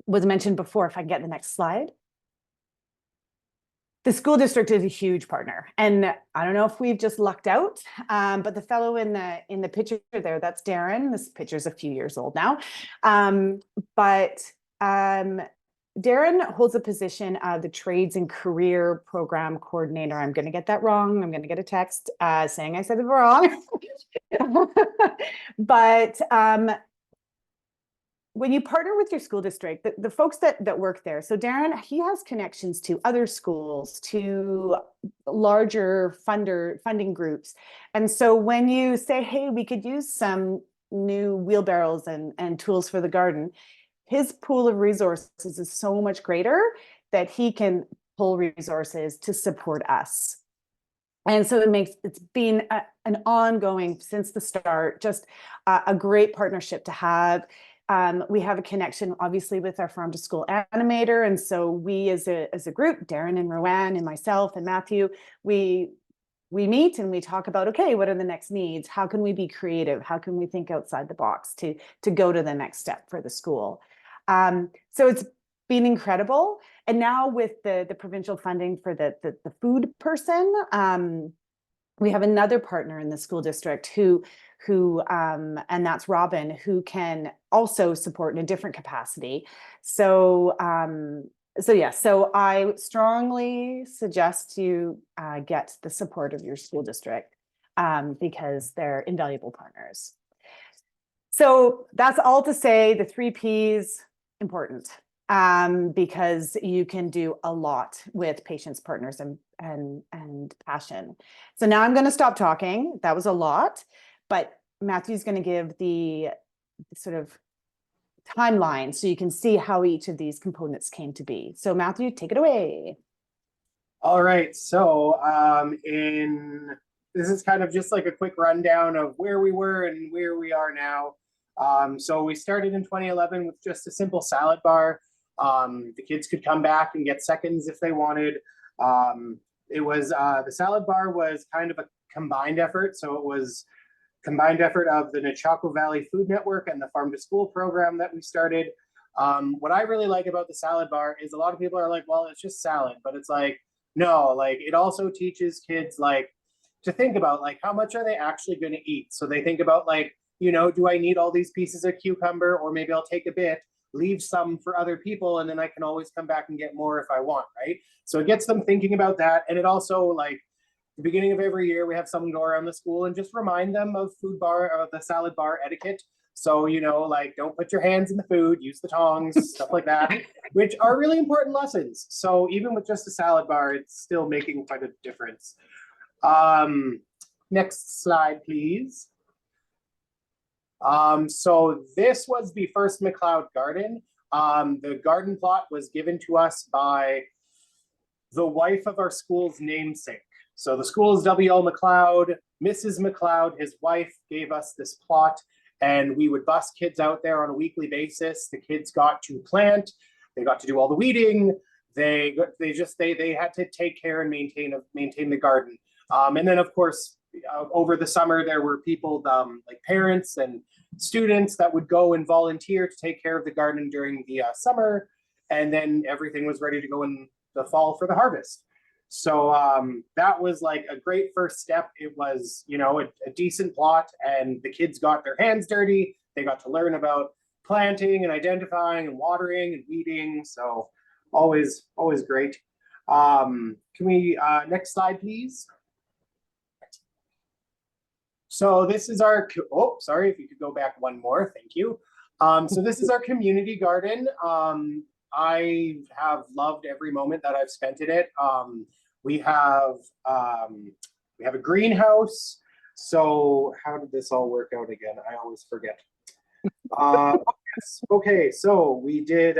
was mentioned before. If I can get the next slide. The school district is a huge partner, and I don't know if we've just lucked out, but the fellow in the picture there, that's Darren. This picture's a few years old now, but Darren holds a position of the Trades and Career Program Coordinator. I'm going to get that wrong. I'm going to get a text saying I said it wrong. But when you partner with your school district, the folks that work there, so Darren, he has connections to other schools, to larger funding groups. And so when you say, hey, we could use some new wheelbarrows and tools for the garden, his pool of resources is so much greater that he can pull resources to support us. And so it's been an ongoing, since the start, just a great partnership to have. We have a connection, obviously, with our farm to school animator. And so we as a group, Darren and Rowan and myself and Matthew, we meet and we talk about, okay, what are the next needs? How can we be creative? How can we think outside the box to go to the next step for the school? So it's been incredible. And now with the provincial funding for the food person, we have another partner in the school district who and that's Robin, who can also support in a different capacity. So I strongly suggest you get the support of your school district because they're invaluable partners. So that's all to say the 3 Ps important because you can do a lot with patients, partners, and passion. So now I'm going to stop talking. That was a lot. But Matthew's going to give the sort of timeline so you can see how each of these components came to be. So Matthew, take it away. All right. So this is kind of just like a quick rundown of where we were and where we are now. So we started in 2011 with just a simple salad bar. The kids could come back and get seconds if they wanted. It was the salad bar was kind of a combined effort. So it was combined effort of the Nechako Valley Food Network and the Farm to School program that we started. What I really like about the salad bar is a lot of people are like, well, it's just salad, but it's like, no, like it also teaches kids like to think about like how much are they actually going to eat. So they think about like, you know, do I need all these pieces of cucumber, or maybe I'll take a bit, leave some for other people, and then I can always come back and get more if I want, right? So it gets them thinking about that. And it also, like, the beginning of every year, we have someone go around the school and just remind them of the salad bar etiquette. So, you know, like, don't put your hands in the food, use the tongs, stuff like that, which are really important lessons. So even with just a salad bar, it's still making quite a difference. Next slide, please. So this was the first McLeod garden. The garden plot was given to us by the wife of our school's namesake. So the school is W.L. McLeod. Mrs. McLeod, his wife, gave us this plot, and we would bus kids out there on a weekly basis. The kids got to plant, they got to do all the weeding. They had to take care and maintain the garden. And then, of course, over the summer, there were people like parents and students that would go and volunteer to take care of the garden during the summer. And then everything was ready to go in the fall for the harvest. So that was like a great first step. It was, you know, a decent plot, and the kids got their hands dirty. They got to learn about planting and identifying and watering and weeding. So always great. Can we, next slide, please? So this is our, oh, sorry, if you could go back one more, thank you. So this is our community garden. I have loved every moment that I've spent in it. We have a greenhouse. So how did this all work out again? I always forget. Yes. Okay, so we did,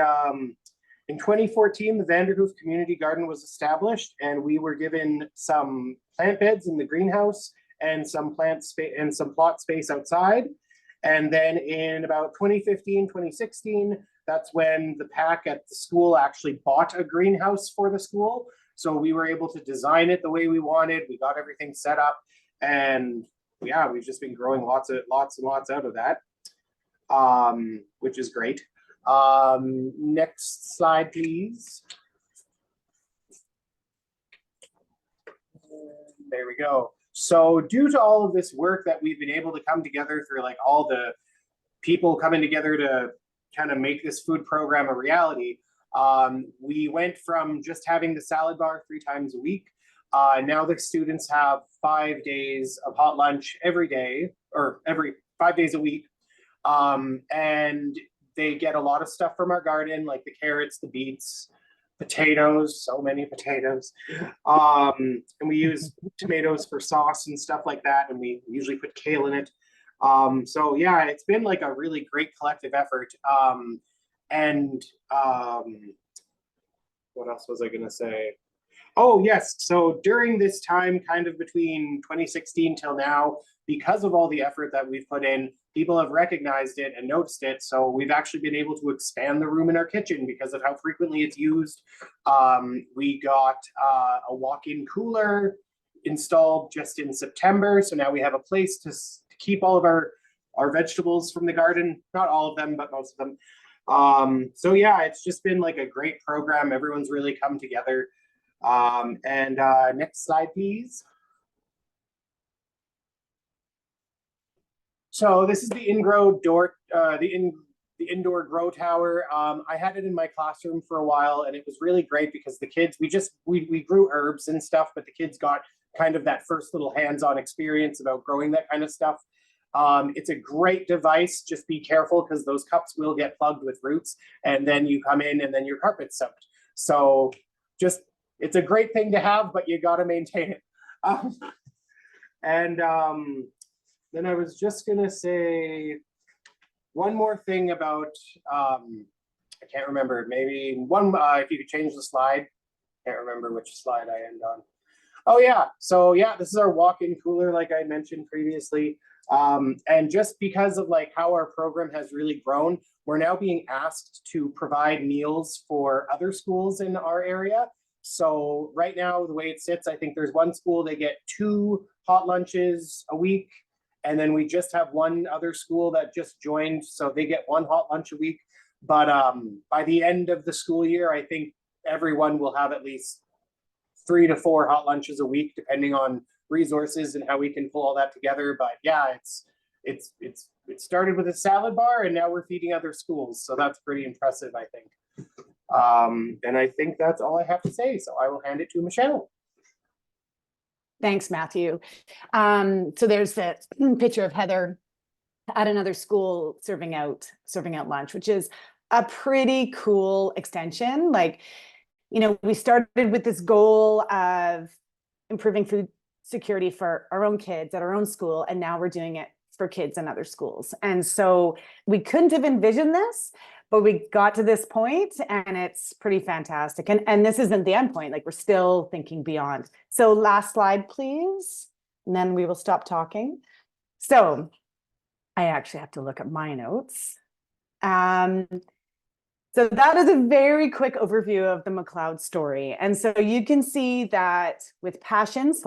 in 2014, the Vanderhoof Community Garden was established, and we were given some plant beds in the greenhouse and some plant space and some plot space outside. And then in about 2015, 2016, that's when the PAC at the school actually bought a greenhouse for the school. So we were able to design it the way we wanted. We got everything set up, and yeah, we've just been growing lots and lots out of that, which is great. Next slide, please. There we go. So due to all of this work that we've been able to come together through, like all the people coming together to kind of make this food program a reality, we went from just having the salad bar 3 times a week. Now the students have 5 days of hot lunch every day, or every 5 days a week. And they get a lot of stuff from our garden, like the carrots, the beets, potatoes, so many potatoes. And we use tomatoes for sauce and stuff like that, and we usually put kale in it. So yeah, it's been like a really great collective effort. What else was I gonna say? Oh yes, so during this time, kind of between 2016 till now, because of all the effort that we've put in, people have recognized it and noticed it. So we've actually been able to expand the room in our kitchen because of how frequently it's used. We got a walk-in cooler installed just in September. So now we have a place to keep all of our vegetables from the garden. Not all of them, but most of them. So yeah, it's just been like a great program. Everyone's really come together. Next slide, please. So this is the indoor grow tower. I had it in my classroom for a while, and it was really great because the kids, we grew herbs and stuff, but the kids got kind of that first little hands-on experience about growing that kind of stuff. It's a great device. Just be careful because those cups will get plugged with roots, and then you come in and then your carpet's soaked. So just, it's a great thing to have, but you got to maintain it. Then I was just gonna say one more thing about, I can't remember, maybe one, if you could change the slide. Can't remember which slide I end on. Oh yeah, so yeah, this is our walk-in cooler like I mentioned previously. And just because of like how our program has really grown, we're now being asked to provide meals for other schools in our area. So right now, the way it sits, I think there's one school, they get 2 hot lunches a week. And then we just have one other school that just joined, so they get 1 hot lunch a week. But by the end of the school year, I think everyone will have at least 3 to 4 hot lunches a week, depending on resources and how we can pull all that together. But yeah, it started with a salad bar, and now we're feeding other schools, so that's pretty impressive, I think. And I think that's all I have to say. So I will hand it to Michelle. Thanks, Matthew. So there's that picture of Heather at another school serving out lunch, which is a pretty cool extension. Like, you know, we started with this goal of improving food security for our own kids at our own school, and now we're doing it for kids in other schools. And so we couldn't have envisioned this, but we got to this point, and it's pretty fantastic. And this isn't the end point, like we're still thinking beyond. So last slide, please. And then we will stop talking. So I actually have to look at my notes. So that is a very quick overview of the McLeod story. And so you can see that with passion /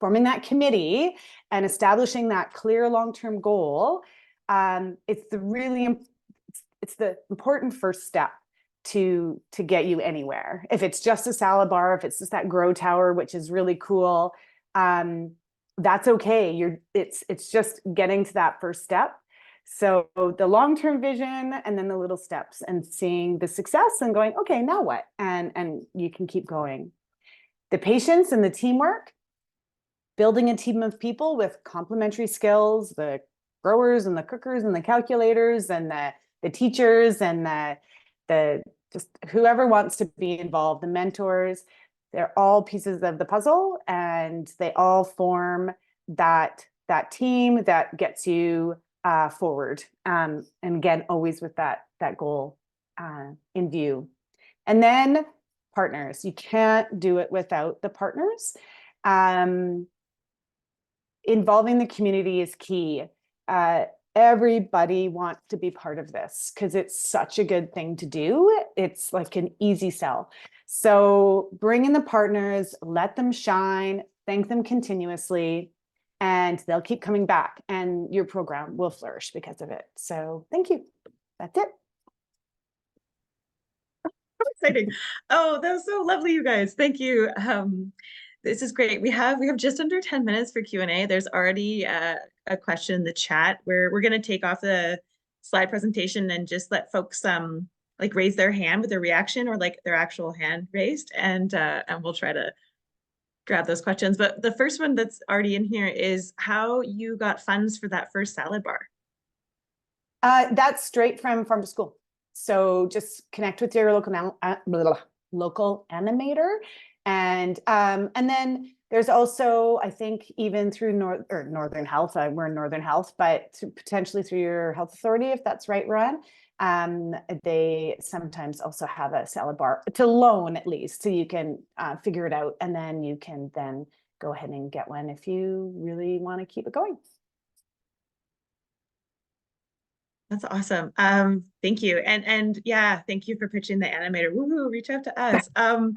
forming that committee and establishing that clear long-term goal, it's the important first step to get you anywhere. If it's just a salad bar, if it's just that grow tower, which is really cool, that's okay. It's just getting to that first step. So the long-term vision and then the little steps and seeing the success and going, okay, now what? And you can keep going. The patience and the teamwork, building a team of people with complementary skills, the growers and the cookers and the calculators and the teachers and the just whoever wants to be involved, the mentors, they're all pieces of the puzzle, and they all form that team that gets you forward. And again, always with that goal in view. And then partners. You can't do it without the partners. Involving the community is key. Everybody wants to be part of this because it's such a good thing to do. It's like an easy sell. So bring in the partners, let them shine, thank them continuously, and they'll keep coming back and your program will flourish because of it. So thank you. That's it. Exciting. Oh, that was so lovely, you guys. Thank you. This is great. We have just under 10 minutes for Q&A. There's already a question in the chat where we're going to take off the slide presentation and just let folks like raise their hand with a reaction or like their actual hand raised, and we'll try to grab those questions. But the first one that's already in here is how you got funds for that first salad bar. That's straight from Farm to School. So just connect with your local animator. And then there's also, I think, even through Northern Health, we're in Northern Health, but potentially through your health authority, if that's right, Ron, they sometimes also have a salad bar to loan at least, so you can figure it out, and then you can then go ahead and get one if you really want to keep it going. That's awesome. Thank you. And yeah, thank you for pitching the animator. Woohoo, reach out to us. And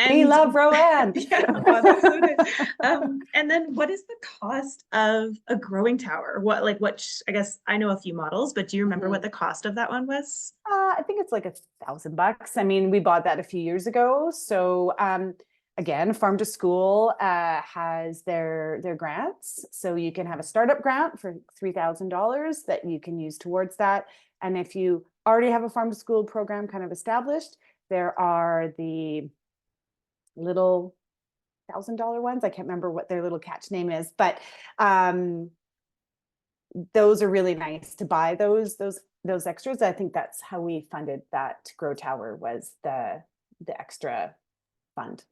we love Rowan. Yeah, oh, that's so nice. And then what is the cost of a growing tower? I guess I know a few models, but do you remember what the cost of that one was? I think it's like $1,000. I mean, we bought that a few years ago. So again, Farm to School has their grants. So you can have a startup grant for $3,000 that you can use towards that. And if you already have a Farm to School program kind of established, there are the little $1,000 ones. I can't remember what their little catch name is, but those are really nice to buy those extras. I think that's how we funded that grow tower, was the extra fund.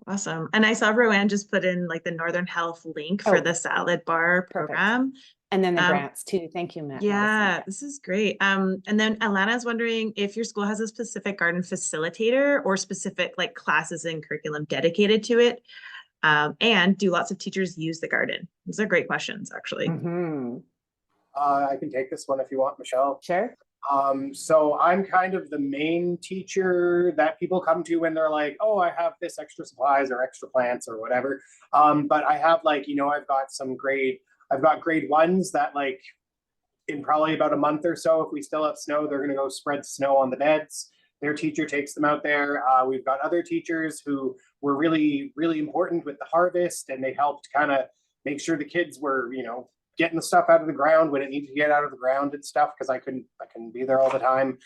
Awesome. And I saw Rowan just put in like the Northern Health link for the salad bar program. And then the grants too. Thank you, Matt. Yeah, this is great. And then Alana is wondering if your school has a specific garden facilitator or specific like classes and curriculum dedicated to it. And do lots of teachers use the garden? Those are great questions, actually. I can take this one if you want, Michelle. Sure. So I'm kind of the main teacher that people come to when they're like, oh, I have this extra supplies or extra plants or whatever. But I have I've got grade ones that like in probably about a month or so, if we still have snow, they're going to go spread snow on the beds. Their teacher takes them out there. We've got other teachers who were really, really important with the harvest, and they helped kind of make sure the kids were, getting the stuff out of the ground when it needed to get out of the ground and stuff, because I couldn't be there all the time.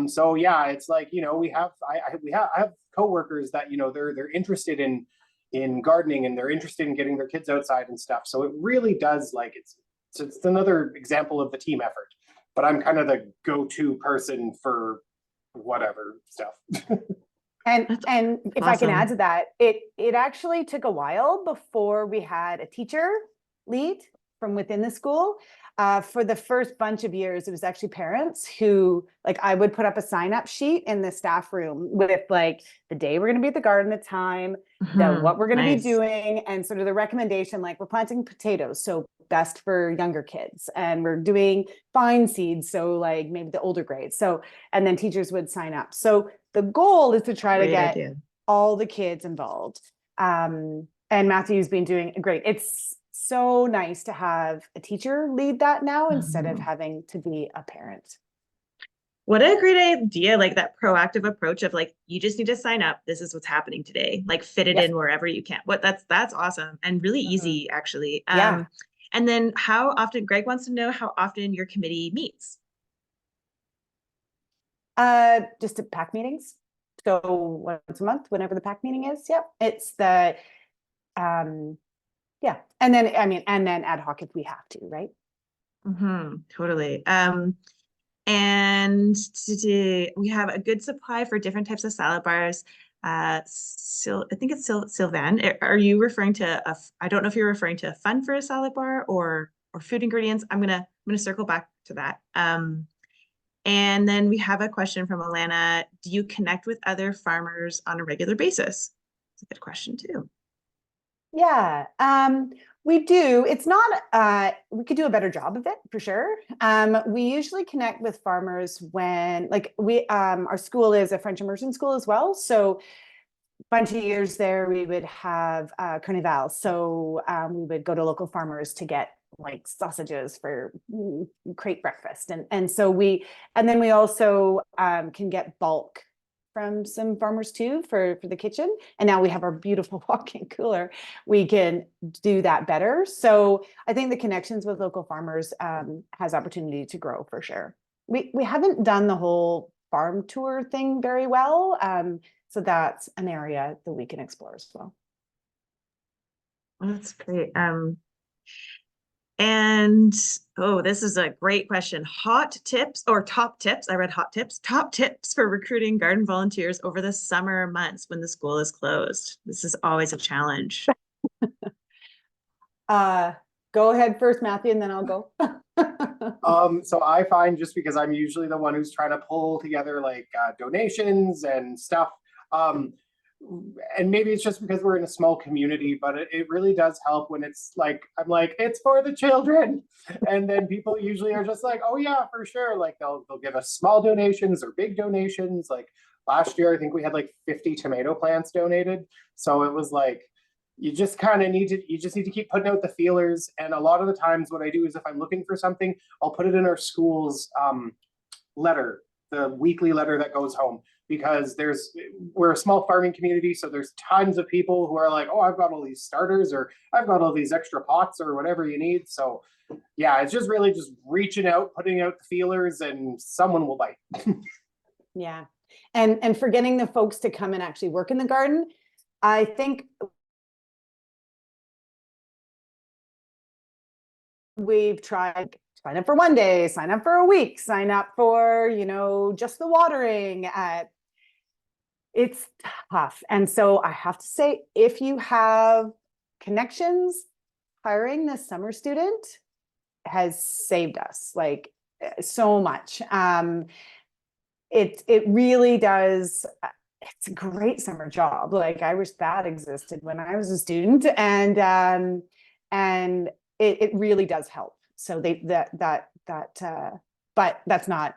So yeah, it's like, I have coworkers that, they're interested in gardening, and they're interested in getting their kids outside and stuff. So it really does, like, it's another example of the team effort, but I'm kind of the go-to person for whatever stuff. And if I can add to that, it actually took a while before we had a teacher lead from within the school. For the first bunch of years, it was actually parents who, like, I would put up a sign-up sheet in the staff room with like the day we're going to be at the garden, the time, what we're going to be doing, and sort of the recommendation, like we're planting potatoes, so best for younger kids, and we're doing fine seeds, so like maybe the older grades. So, and then teachers would sign up. So the goal is to try to get all the kids involved. And Matthew's been doing great. It's so nice to have a teacher lead that now instead of having to be a parent. What a great idea, like that proactive approach of like, you just need to sign up. This is what's happening today. Like fit it Yes. in wherever you can. That's awesome and really easy actually. Yeah. And then how often, Greg wants to know how often your committee meets. Just at PAC meetings. So once a month, whenever the PAC meeting is. Yep. It's the, yeah. And then, I mean, and then ad hoc if we have to, right? Totally. And we have a good supply for different types of salad bars. So I think it's Sylvan. Are you referring to I don't know if you're referring to a fund for a salad bar or food ingredients. I'm gonna circle back to that. And then we have a question from Alana. Do you connect with other farmers on a regular basis? It's a good question too. Yeah, we do. It's not, we could do a better job of it for sure. We usually connect with farmers when, like our school is a French immersion school as well. So a bunch of years there, we would have Carnival. So we would go to local farmers to get like sausages for crate breakfast. And then we also can get bulk from some farmers too for the kitchen. And now we have our beautiful walk-in cooler. We can do that better. So I think the connections with local farmers has opportunity to grow for sure. We haven't done the whole farm tour thing very well. So that's an area that we can explore as well. Well, that's great. And oh, this is a great question. Hot tips or top tips? I read hot tips. Top tips for recruiting garden volunteers over the summer months when the school is closed. This is always a challenge. Go ahead first, Matthew, and then I'll go. So I find, just because I'm usually the one who's trying to pull together like donations and stuff. And maybe it's just because we're in a small community, but it really does help when it's like, I'm like, it's for the children. And then people usually are just like, oh yeah, for sure. Like they'll give us small donations or big donations. Like last year, I think we had like 50 tomato plants donated. So it was like, you just kind of need to keep putting out the feelers. And a lot of the times what I do is if I'm looking for something, I'll put it in our school's letter, the weekly letter that goes home, because we're a small farming community. So there's tons of people who are like, oh, I've got all these starters, or I've got all these extra pots, or whatever you need. So yeah, it's just really just reaching out, putting out the feelers, and someone will bite. Yeah. And for getting the folks to come and actually work in the garden, I think we've tried sign up for one day, sign up for a week, sign up for, just the watering. It's tough. And so I have to say, if you have connections, hiring this summer student has saved us like so much. It really does. It's a great summer job. Like I wish that existed when I was a student, and it really does help. So but that's not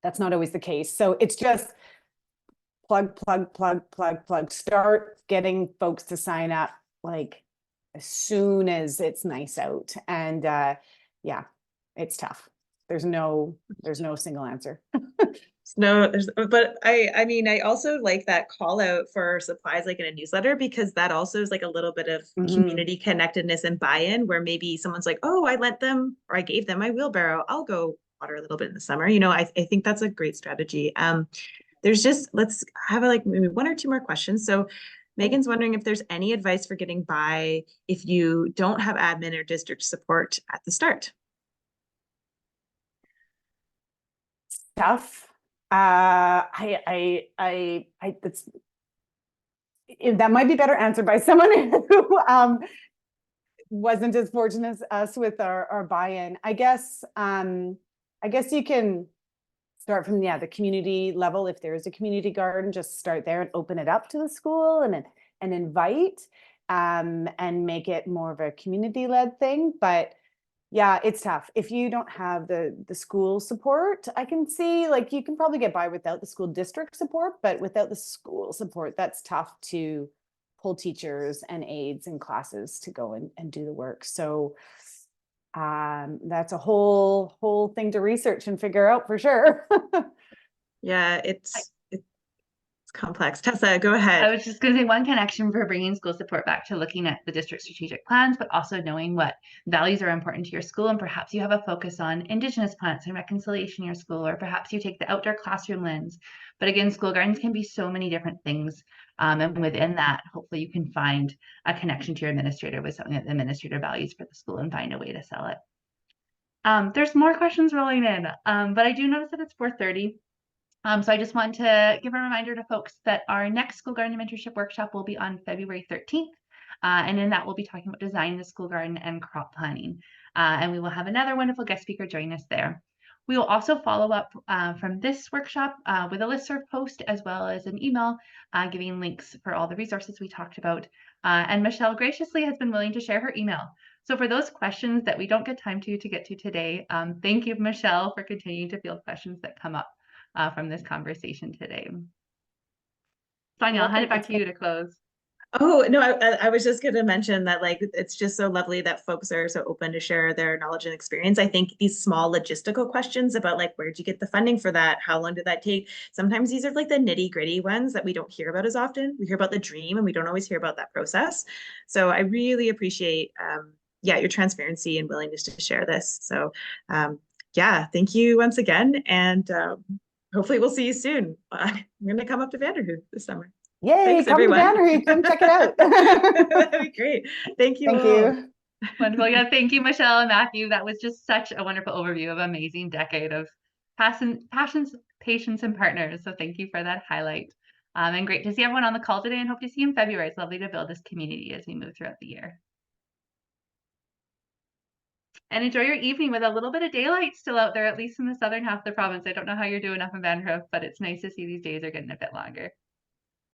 always the case. So it's just plug, start getting folks to sign up like as soon as it's nice out. And yeah, it's tough. There's no single answer. No, but I mean, I also like that call out for supplies like in a newsletter, because that also is like a little bit of community connectedness and buy-in, where maybe someone's like, oh, I lent them or I gave them my wheelbarrow. I'll go water a little bit in the summer. I think that's a great strategy. Let's have like maybe one or two more questions. So Megan's wondering if there's any advice for getting by if you don't have admin or district support at the start. Tough. That might be better answered by someone who wasn't as fortunate as us with our buy-in. I guess you can start from the community level. If there is a community garden, just start there and open it up to the school and invite and make it more of a community-led thing. But yeah, it's tough. If you don't have the school support, I can see like you can probably get by without the school district support, but without the school support, that's tough to pull teachers and aides and classes to go and do the work. So that's a whole thing to research and figure out for sure. Yeah, it's complex. Tessa, go I ahead. was just going to say one connection for bringing school support back to looking at the district strategic plans, but also knowing what values are important to your school. And perhaps you have a focus on Indigenous plants and reconciliation in your school, or perhaps you take the outdoor classroom lens. But again, school gardens can be so many different things. And within that, hopefully you can find a connection to your administrator with something that the administrator values for the school and find a way to sell it. There's more questions rolling in, but I do notice that it's 4:30. So I just want to give a reminder to folks that our next School Garden Mentorship workshop will be on February 13th. And in that, we'll be talking about designing the school garden and crop planning. And we will have another wonderful guest speaker join us there. We will also follow up from this workshop with a listserv post, as well as an email giving links for all the resources we talked about. And Michelle graciously has been willing to share her email. So for those questions that we don't get time to get to today, thank you, Michelle, for continuing to field questions that come up from this conversation today. Sonia, I'll hand it back to you to close. Oh, no, I was just going to mention that, like, it's just so lovely that folks are so open to share their knowledge and experience. I think these small logistical questions about, like, where'd you get the funding for that? How long did that take? Sometimes these are like the nitty gritty ones that we don't hear about as often. We hear about the dream and we don't always hear about that process. So I really appreciate, yeah, your transparency and willingness to share this. So yeah, thank you once again. And hopefully we'll see you soon. I'm going to come up to Vanderhoof this summer. Yay, Thanks, come everyone. to Vanderhoof, come check it out. That'd be great. Thank you. Thank all. you. Wonderful. Yeah, thank you, Michelle and Matthew. That was just such a wonderful overview of an amazing decade of passions, patience, and partners. So thank you for that highlight. And great to see everyone on the call today, and hope to see you in February. It's lovely to build this community as we move throughout the year. And enjoy your evening with a little bit of daylight still out there, at least in the southern half of the province. I don't know how you're doing up in Vanderhoof, but it's nice to see these days are getting a bit longer.